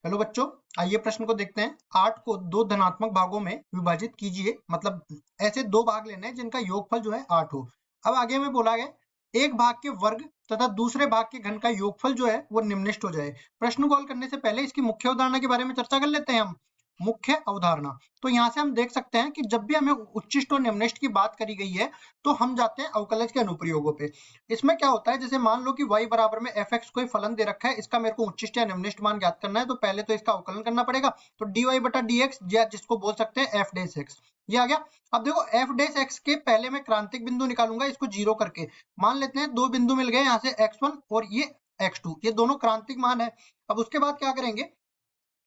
Hello बच्चों, आइए प्रश्न को देखते हैं। 8 को दो धनात्मक भागों में विभाजित कीजिए। मतलब ऐसे दो भाग लेने हैं जिनका योगफल जो है 8 हो। अब आगे में बोला गया एक भाग के वर्ग तथा दूसरे भाग के घन का योगफल जो है वो निम्नलिखित हो जाए। प्रश्न को हल करने से पहले इसकी मुख्य अवधारणा के बारे में चर्चा कर लेते हैं हम। मुख्य अवधारणा, तो यहाँ से हम देख सकते हैं कि जब भी हमें उच्चिष्ट और निम्नलिखित की बात करी गई है तो हम जाते हैं अवकलज के अनुप्रयोगों पे। इसमें क्या होता है, जैसे मान लो कि y बराबर में fx कोई फलन दे रखा है, इसका मेरे को उच्चिष्ट या निम्नलिखित मान ज्ञात करना है, तो पहले तो इसका अवकलन करना पड़ेगा। तो dy बटा dx, या जिसको बोल सकते हैं f डैश x, ये आ गया। अब देखो f डैश x के पहले मैं क्रांतिक बिंदु निकालूंगा, इसको जीरो करके। मान लेते हैं दो बिंदु मिल गए यहाँ से, x1 और ये x2, ये दोनों क्रांतिक मान है। अब उसके बाद क्या करेंगे,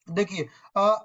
देखिए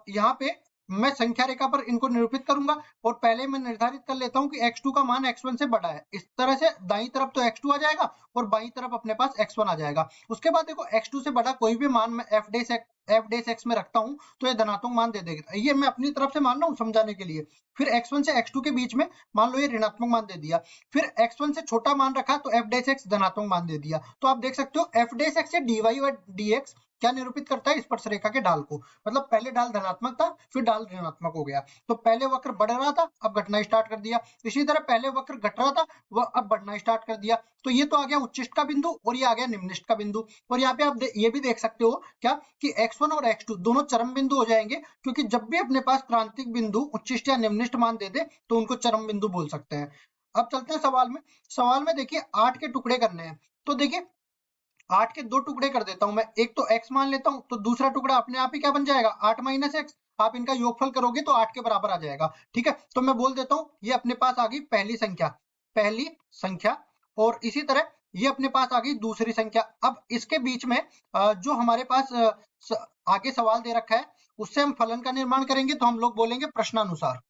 यहाँ पे मैं संख्या रेखा पर इनको निरूपित करूंगा और पहले मैं निर्धारित कर लेता हूं कि x2 का मान x1 से बड़ा है। इस तरह से दाईं तरफ तो x2 आ जाएगा और बाईं तरफ अपने पास x1 आ जाएगा। उसके बाद देखो x2 से बड़ा कोई भी मान मैं f डैश x में रखता हूं तो ये धनात्मक मान दे देगा। ये मैं अपनी तरफ से मान रहा हूं समझाने के लिए। फिर x1 से x2 के बीच में मान लो ये ऋणात्मक मान दे दिया। फिर x1 से छोटा मान रखा तो f डैश x धनात्मक मान दे दिया। तो आप देख सकते हो f डैश x से dy और dx क्या निरूपित करता है, स्पर्श रेखा के ढाल को। मतलब पहले ढाल धनात्मक था, फिर ढाल ऋणात्मक हो गया। तो पहले वक्र बढ़ रहा था, अब घटना स्टार्ट कर दिया। इसी तरह पहले वक्र घट रहा था, वह अब बढ़ना स्टार्ट कर दिया। तो ये तो आ गया उच्चिष्ट का बिंदु और ये आ गया निम्नलिखित का बिंदु। और यहाँ पे आप ये भी देख सकते हो क्या कि x1 और x2 दोनों चरम बिंदु हो जाएंगे, क्योंकि जब भी अपने पास क्रांतिक बिंदु उच्चिष्ट या निम्नलिखित मान दे दे तो उनको चरम बिंदु बोल सकते हैं। अब चलते हैं सवाल में। सवाल में देखिए 8 के टुकड़े करने हैं। तो देखिए 8 के दो टुकड़े कर देता हूं मैं, एक तो x मान लेता हूं, तो दूसरा टुकड़ा अपने आप ही क्या बन जाएगा, 8 माइनस एक्स। आप इनका योगफल करोगे तो 8 के बराबर आ जाएगा। ठीक है, तो मैं बोल देता हूं ये अपने पास आ गई पहली संख्या। और इसी तरह ये अपने पास आ गई दूसरी संख्या। अब इसके बीच में जो हमारे पास आगे सवाल दे रखा है उससे हम फलन का निर्माण करेंगे, तो हम लोग बोलेंगे प्रश्नानुसार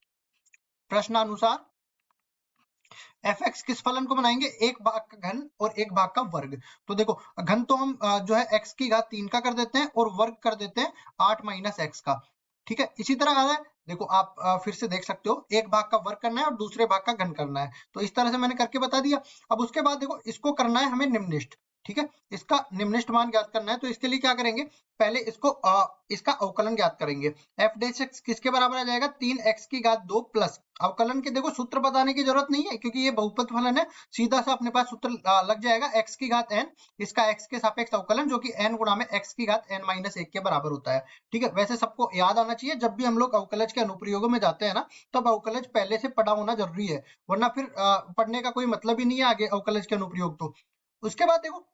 fx किस फलन को बनाएंगे, एक भाग का घन और एक भाग का वर्ग। तो देखो घन तो हम जो है x की घात 3 का कर देते हैं और वर्ग कर देते हैं 8 माइनस एक्स का। ठीक है, इसी तरह आ रहा है, देखो आप फिर से देख सकते हो, एक भाग का वर्ग करना है और दूसरे भाग का घन करना है। तो इस तरह से मैंने करके बता दिया। अब उसके बाद देखो इसको करना है हमें निम्नलिखित। ठीक है, इसका निम्नलिखित मान ज्ञात करना है, तो इसके लिए क्या करेंगे, पहले इसका अवकलन ज्ञात करेंगे। f डैश x किसके बराबर आ जाएगा, 3x की घात 2 प्लस अवकलन के देखो सूत्र बताने की जरूरत नहीं है, क्योंकि ये बहुपद फलन है। सीधा सा अपने पास सूत्र लग जाएगा, x की घात n, इसका x के सापेक्ष अवकलन जो कि n गुणा में x की घात n माइनस 1 के बराबर होता है। ठीक है, वैसे सबको याद आना चाहिए, जब भी हम लोग अवकलज के अनुप्रयोगों में जाते हैं ना, तब अवकलज पहले से पढ़ा होना जरूरी है, वरना फिर पढ़ने का कोई मतलब ही नहीं है आगे अवकलज के अनुप्रयोग। तो उसके बाद देखो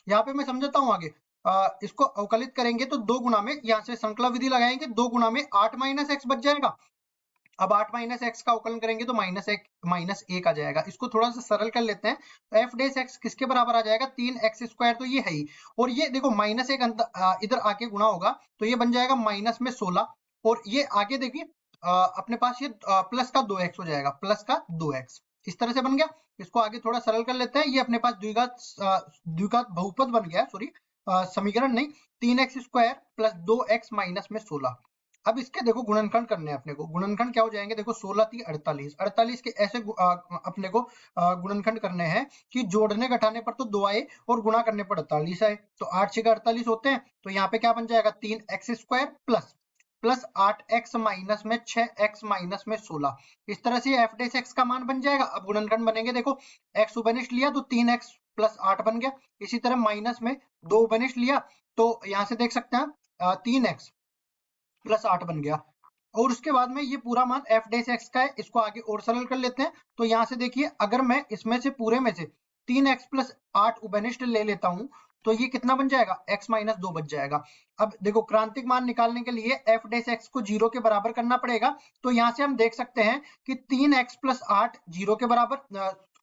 यहाँ पे मैं समझाता हूँ आगे। इसको अवकलित करेंगे तो दो गुणा में, यहाँ से संकलन विधि लगाएंगे, दो गुणा में 8 माइनस एक्स बच जाएगा। अब 8 माइनस एक्स का अवकलन करेंगे तो माइनस एक आ जाएगा। इसको थोड़ा सा सरल कर लेते हैं। एफ डेस एक्स किसके बराबर आ जाएगा, 3x² तो ये है ही। और ये देखो माइनस एक इधर आके गुणा होगा तो ये बन जाएगा माइनस में 16। और ये आगे देखिए अपने पास ये प्लस का 2x हो जाएगा, प्लस का 2x। इस तरह से बन गया। इसको आगे थोड़ा सरल कर लेते हैं। ये अपने पास द्विघात बहुपद बन गया, सॉरी समीकरण नहीं, 3x² प्लस 2x माइनस में 16। अब इसके देखो गुणनखंड करने हैं अपने को। गुणनखंड क्या हो जाएंगे, देखो 16 3 48, 48 के ऐसे अपने को गुणनखंड करने हैं कि जोड़ने घटाने पर तो 2 आए और गुणा करने पर 48 आए। तो 8 6 48 होते हैं। तो यहाँ पे क्या बन जाएगा, 3x² प्लस 8x माइनस में 6x माइनस में 16। इस तरह से एफ डेस एक्स का मान बन जाएगा। अब गुणनखंड बनेंगे, देखो x उभयनिष्ठ लिया तो 3x प्लस 8 बन गया। इसी तरह माइनस में 2 उभयनिष्ठ लिया तो यहाँ से देख सकते हैं 3x प्लस 8 बन गया। और उसके बाद में ये पूरा मान एफ डेस एक्स का है। इसको आगे और सरल कर लेते हैं। तो यहाँ से देखिए अगर मैं इसमें से पूरे में से 3x प्लस 8 उभयनिष्ठ ले लेता हूं तो ये कितना बन जाएगा, x माइनस 2 बच जाएगा। अब देखो क्रांतिक मान निकालने के लिए एफ डेस एक्स को 0 के बराबर करना पड़ेगा। तो यहाँ से हम देख सकते हैं कि 3x प्लस 8 0 के बराबर,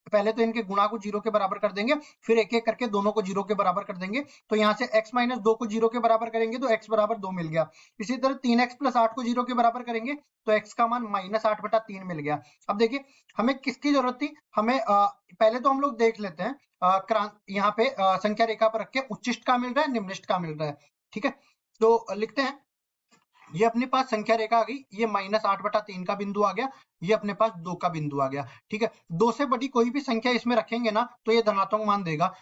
पहले तो इनके गुणा को 0 के बराबर कर देंगे, फिर एक एक करके दोनों को 0 के बराबर कर देंगे। तो यहाँ से x माइनस 2 को 0 के बराबर करेंगे तो x बराबर 2 मिल गया। इसी तरह 3x प्लस 8 को 0 के बराबर करेंगे तो x का मान माइनस 8 बटा 3 मिल गया। अब देखिए हमें किसकी जरूरत थी, हमें पहले तो हम लोग देख लेते हैं यहाँ पे संख्या रेखा पर रख के उच्चिष्ट का मिल रहा है, निम्नलिखित का मिल रहा है। ठीक है, तो लिखते हैं ये अपने पास संख्या रेखा आ गई, ये माइनस 8 बटा 3 का बिंदु आ गया, ये अपने पास 2 का बिंदु आ गया। ठीक है, 2 से बड़ी कोई भी संख्या इसमें रखेंगे ना तो ये धनात्मक मान देगा।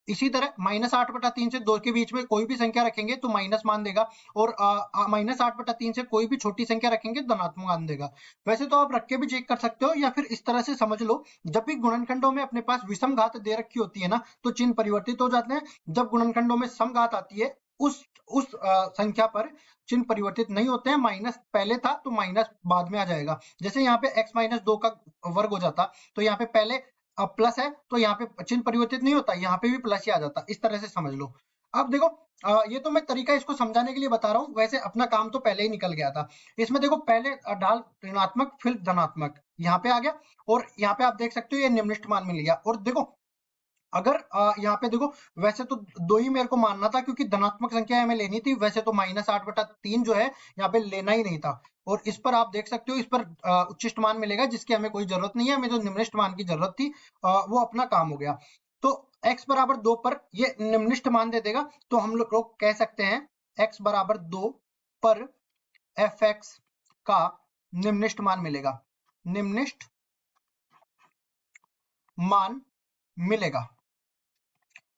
इसी तरह -8/3 से 2 के बीच में कोई भी संख्या रखेंगे तो माइनस मान देगा, और -8/3 से कोई भी छोटी संख्या रखेंगे तो धनात्मक मान देगा। वैसे तो आप रख के भी चेक कर सकते हो, या फिर इस तरह से समझ लो, जब भी गुणनखंडों में अपने पास विषम घात दे रखी होती है ना, तो चिन्ह परिवर्तित हो जाते हैं। जब गुणनखंडों में सम घात आती है, उस संख्या पर चिन्ह परिवर्तित नहीं होते हैं। माइनस पहले था तो माइनस बाद में आ जाएगा। जैसे यहाँ पे x-2 का वर्ग हो जाता, तो यहाँ पे पहले प्लस है तो यहाँ पे चिन्ह परिवर्तित नहीं होता, यहाँ पे भी प्लस ही आ जाता। इस तरह से समझ लो। अब देखो, ये तो मैं तरीका इसको समझाने के लिए बता रहा हूँ, वैसे अपना काम तो पहले ही निकल गया था। इसमें देखो, पहले डाल ऋणात्मक फिर धनात्मक, यहाँ पे आ गया, और यहाँ पे आप देख सकते हो ये निम्नलिखित मान मिल गया। और देखो, अगर यहाँ पे देखो, वैसे तो 2 ही मेरे को मानना था क्योंकि धनात्मक संख्या हमें लेनी थी, वैसे तो -8/3 जो है यहाँ पे लेना ही नहीं था। और इस पर आप देख सकते हो, इस पर उच्चिष्ट मान मिलेगा जिसकी हमें कोई जरूरत नहीं है, हमें जो निम्नलिखित मान की जरूरत थी वो अपना काम हो गया। तो x बराबर 2 पर ये निम्नलिखित मान दे देगा, तो हम लोग कह सकते हैं x बराबर 2 पर fx का निम्नलिखित मान मिलेगा, निम्नलिखित मान मिलेगा।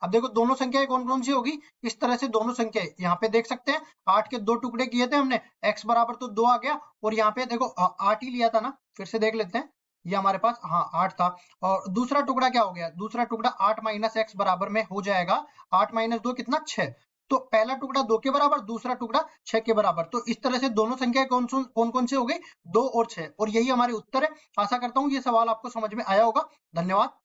अब देखो, दोनों संख्याएं कौन कौन सी होगी, इस तरह से दोनों संख्याएं यहाँ पे देख सकते हैं। 8 के 2 टुकड़े किए थे हमने, x बराबर तो 2 आ गया, और यहाँ पे देखो 8 ही लिया था ना, फिर से देख लेते हैं, ये हमारे पास 8 था। और दूसरा टुकड़ा क्या हो गया, दूसरा टुकड़ा 8 माइनस x बराबर में हो जाएगा। 8 माइनस 2 कितना, 6। तो पहला टुकड़ा 2 के बराबर, दूसरा टुकड़ा 6 के बराबर। तो इस तरह से दोनों संख्याएं कौन कौन सी हो गई, 2 और 6, और यही हमारे उत्तर है। आशा करता हूँ ये सवाल आपको समझ में आया होगा। धन्यवाद।